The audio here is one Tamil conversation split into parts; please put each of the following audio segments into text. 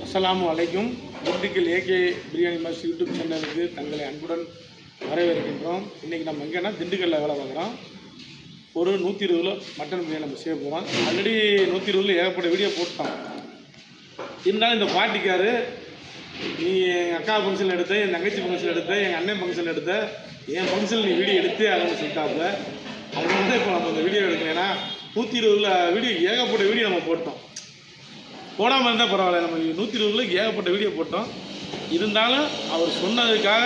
அஸ்ஸலாமு அலைக்கும். Dindigul AK biryani mass YouTube சேனலுக்கு தங்களை அன்புடன் வரவேற்கின்றோம். இன்றைக்கி நம்ம எங்கன்னா திண்டுக்கல்லில் வேலை பார்க்குறோம். ஒரு 120 கிலோ மட்டன் பிரியாணி நம்ம செய்ய போகிறோம். ஆல்ரெடி 120 ஏகப்பட்ட வீடியோ போட்டோம். இருந்தாலும் இந்த பாட்டிக்காரு நீ எங்கள் அக்கா ஃபங்க்ஷன் எடுத்த, என் தங்கச்சி ஃபங்க்ஷன் எடுத்த, எங்கள் அண்ணன் ஃபங்க்ஷன் எடுத்த, என் ஃபங்க்ஷனில் நீ வீடியோ எடுத்து அதுன்னு சொல்லிட்டாப்புல. அது வந்து இப்போ நம்ம இந்த வீடியோ எடுக்கலைன்னா 120 வீடியோ ஏகப்பட்ட வீடியோ நம்ம போட்டோம். போடாமல் இருந்தால் பரவாயில்ல, நம்ம 120 ஏகப்பட்ட வீடியோ போட்டோம். இருந்தாலும் அவர் சொன்னதுக்காக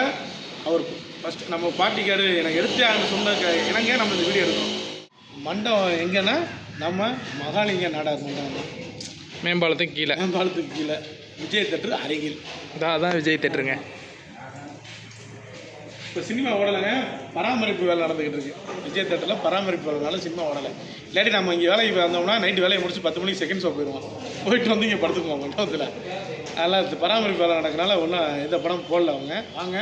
அவர் ஃபஸ்ட்டு நம்ம பாட்டிக்காரு எனக்கு எடுத்தே ஆகணும் சொன்னதுக்காக எனக்கே நம்ம இந்த வீடியோ எடுக்கணும். மண்டபம் எங்கன்னா நம்ம மகாலிங்க நாடார் மண்டபம், மேம்பாலத்துக்கு கீழே விஜய் தேட்டர் அருகில். அதான் விஜய் தேட்டருங்க. இப்போ சினிமா ஓடலைங்க, பராமரிப்பு வேலை நடந்துக்கிட்டு இருக்கு. விஜய் தேட்டரில் பராமரிப்பு வேலைனால சினிமா ஓடலை. இல்லாட்டி நம்ம இங்கே வேலைக்கு வந்தோம்னா நைட்டு வேலையை முடிச்சு 10 மணிக்கு செகண்ட் ஷோ போயிடுவோம். போயிட்டு வந்து இங்கே படத்துக்குவோம் மண்டபத்தில். அதெல்லாம் பராமரிப்பு வேலை நடக்கனால ஒன்றும் எந்த படம் போடல. அவங்க வாங்க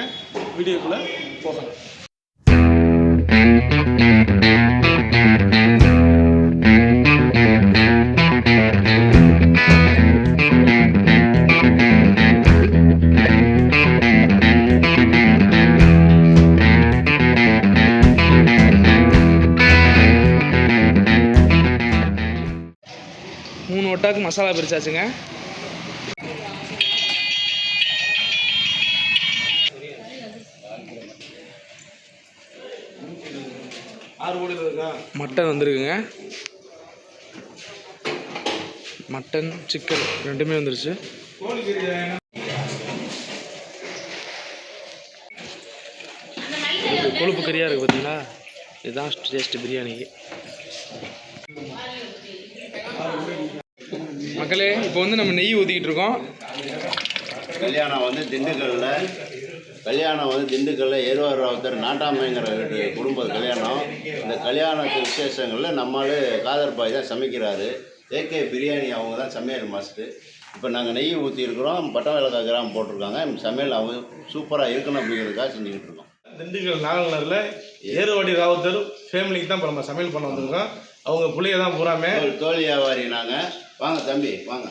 வீடியோக்குள்ளே போகலாம். ஒட்டாக்கு மசாலா பிரிச்சாச்சுங்க. மட்டன் வந்துருக்குங்க. மட்டன் சிக்கன் ரெண்டுமே வந்துருச்சு. கொழுப்பு கறியாக இருக்குது பார்த்தீங்களா. இதுதான் டேஸ்ட் பிரியாணிக்கு. மக்களே இப்போ வந்து நம்ம நெய் ஊற்றிக்கிட்டு இருக்கோம். கல்யாணம் வந்து திண்டுக்கல்லில் ஏர்வாரத்தர் நாட்டாமைங்கிற குடும்ப கல்யாணம். இந்த கல்யாணத்து விசேஷங்களில் நம்மளே காதர் பாய் தான் சமைக்கிறாரு. ஏகே பிரியாணி அவங்க தான் சமையல் மாஸ்டர். இப்போ நாங்கள் நெய் ஊற்றிருக்கிறோம். பட்டவேலக்கா கிராமம் போட்டிருக்காங்க. சமையல் அவங்க சூப்பராக இருக்கணும் அப்படிங்கிறதுக்காக செஞ்சுக்கிட்டு இருக்கோம். திண்டுக்கல் நாகலரில் ஏறுவாடி ராவுத்தர் ஃபேமிலிக்கு தான் இப்போ நம்ம சமையல் பண்ண வந்திருக்கோம். அவங்க பிள்ளைய தான் பூராமே தோல் வியாபாரி. நாங்கள் வாங்க தம்பி வாங்க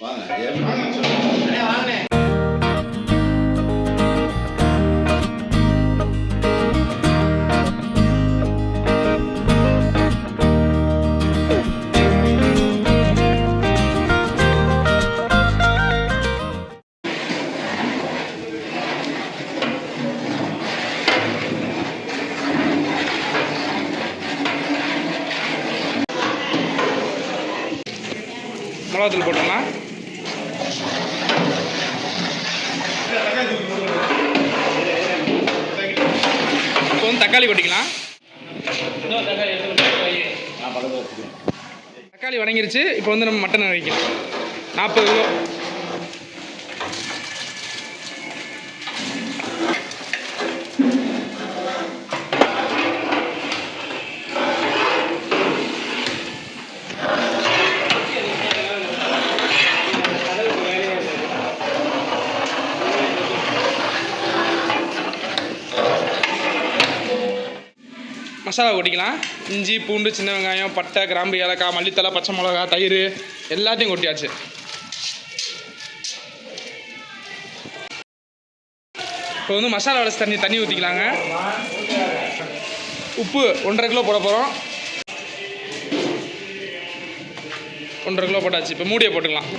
வாங்க. மிளகாத்தூள் போட்டோம்னா இப்போ வந்து தக்காளி கொட்டிக்கலாம். தக்காளி வணங்கிருச்சு. இப்போ வந்து நம்ம மட்டன் வைக்கலாம். 40 கிலோ. மசாலா கொட்டிக்கலாம். இஞ்சி பூண்டு சின்ன வெங்காயம் பட்டை கிராம்பு ஏலக்காய் மல்லித்தலை பச்சை மிளகா தயிர் எல்லாத்தையும் கொட்டியாச்சு. இப்போ வந்து மசாலா வடை தண்ணி ஊற்றிக்கலாங்க. உப்பு 1.5 கிலோ போட போகிறோம். 1.5 கிலோ போட்டாச்சு. இப்போ மூடியை போட்டுக்கலாம்.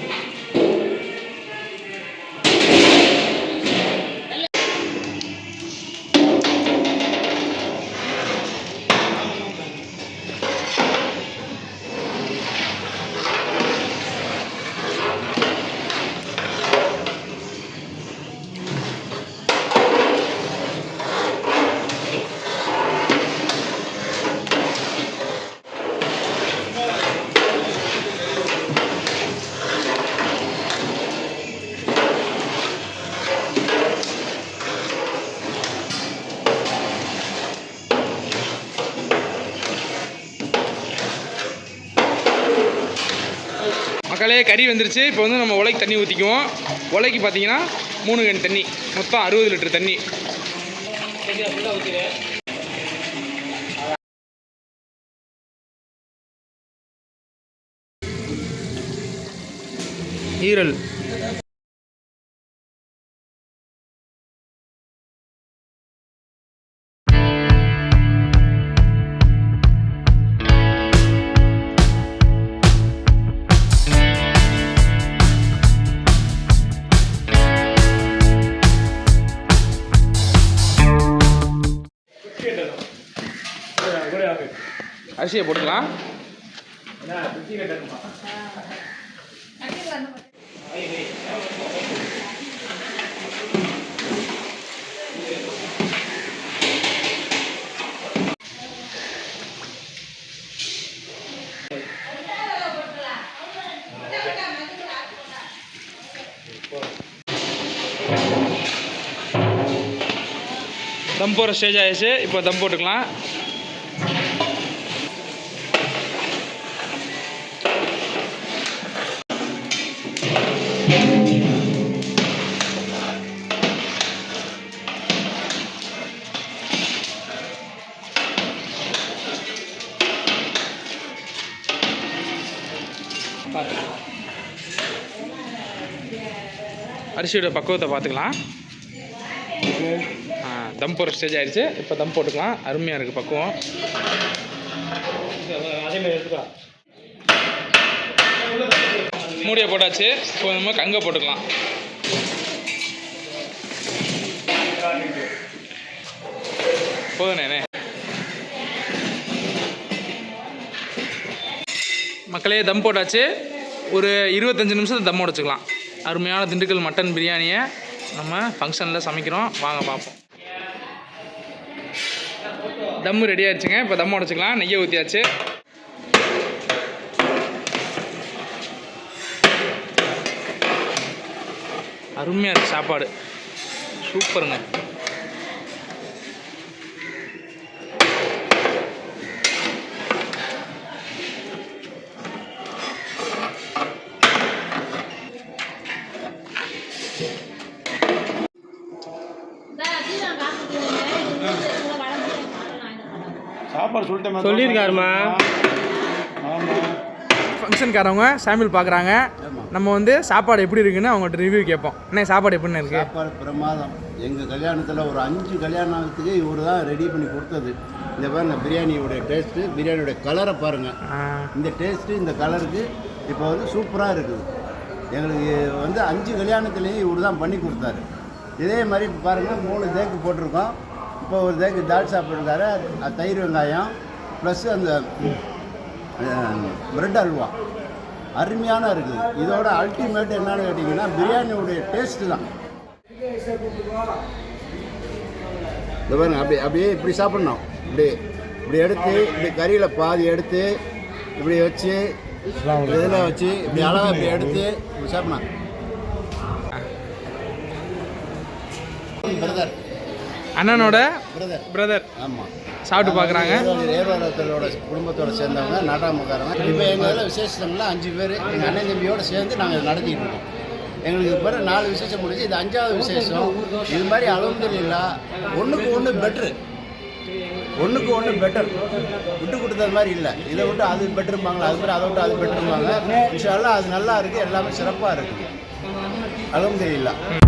மக்களே கறி வந்துருச்சு. இப்போ வந்து நம்ம உலைக்கு தண்ணி ஊற்றிக்குவோம். உலைக்கு பார்த்தீங்கன்னா 3 கன் தண்ணி, மொத்தம் 60 லிட்டர் தண்ணி. ஈரல். அரிசியை போட்டுக்கலாம். தம் போகிற ஸ்டேஜ் ஆயிடுச்சு. இப்போ தம் போட்டுக்கலாம். அரிசியோட பக்குவத்தை பார்த்துக்கலாம். தம் போடுற ஸ்டேஜ் ஆயிடுச்சு. இப்போ தம் போட்டுக்கலாம். அருமையாக இருக்குது பக்குவம். மூடியை போட்டாச்சு. இப்போ நம்ம கங்கை போட்டுக்கலாம். போதுனே மக்களே, தம் போட்டாச்சு. ஒரு 25 நிமிஷத்தை தம் உடைச்சிக்கலாம். அருமையான திண்டுக்கல் மட்டன் பிரியாணியை நம்ம ஃபங்க்ஷனில் சமைக்கிறோம். வாங்க பார்ப்போம். தம்மு ரெடி ஆயிடுச்சுங்க. இப்போ தம் உடைச்சிக்கலாம். நெய்யை ஊற்றியாச்சு. அருமையாக இருக்குது சாப்பாடு. சூப்பருங்க. சாப்பாடு சொல்லிட்டேன். சொல்லியிருக்காருமா. ஃபங்க்ஷனுக்காரவங்க சாம்பிள் பார்க்குறாங்க. நம்ம வந்து சாப்பாடு எப்படி இருக்குன்னு அவங்கள்ட்ட ரிவ்யூ கேட்போம். என்ன சாப்பாடு எப்படின்னு இருக்குது? சாப்பாடு பிரமாதம். எங்கள் கல்யாணத்தில் ஒரு 5 கல்யாணத்துக்கு இவர் தான் ரெடி பண்ணி கொடுத்தது. இந்த பாருங்க பிரியாணியோடைய டேஸ்ட்டு, பிரியாணியோடைய கலரை பாருங்கள். இந்த டேஸ்ட்டு இந்த கலருக்கு இப்போ வந்து சூப்பராக இருக்குது. எங்களுக்கு வந்து 5 கல்யாணத்துலேயும் இவர் தான் பண்ணி கொடுத்தாரு. இதே மாதிரி இப்போ பாருங்கள் 3 தேக்கு போட்டிருக்கோம். இப்போ ஒரு தேக்கு தால் சாப்பிட்ருக்காரு. தயிர் வெங்காயம் ப்ளஸ் அந்த ப்ரெட் அல்வா அருமையான இருக்குது. இதோட அல்டிமேட் என்னன்னு கேட்டிங்கன்னா பிரியாணியோடைய டேஸ்ட்டு தான். இந்த பாருங்க அப்படியே இப்படி சாப்பிட்ணும். இப்படி எடுத்து இப்படி கறியில் பாதி எடுத்து இப்படி வச்சு இதில் வச்சு இப்படி அழகாக இப்படி எடுத்து இப்படி சாப்பிடணும். பிரதர், அண்ணனோட பிரதர் ஆமாம், சாப்பிட்டு பார்க்குறாங்க. ஏர்வாளத்தோட குடும்பத்தோட சேர்ந்தவங்க நாட்டாமக்காரங்க. இப்போ எங்கள் இதில் விசேஷம்லாம் 5 பேர் எங்கள் அண்ணன் தம்பியோடு சேர்ந்து நாங்கள் நடத்திக்கிட்டு இருக்கோம். எங்களுக்கு இப்போ 4 விசேஷம் முடிஞ்சு, இது 5ஆவது விசேஷம். இது மாதிரி அல்ஹம்துலில்லாஹ் ஒன்றுக்கு ஒன்று பெட்ரு, ஒன்றுக்கு ஒன்று பெட்டர். விட்டு கொடுத்தது மாதிரி இல்லை. இதை விட்டு அது பெட்டருப்பாங்களா, அது மாதிரி அதை விட்டு அது பெட்டருப்பாங்க. இன்ஷா அல்லாஹ் அது நல்லா இருக்குது. எல்லாமே சிறப்பாக இருக்குது. அல்ஹம்துலில்லாஹ்.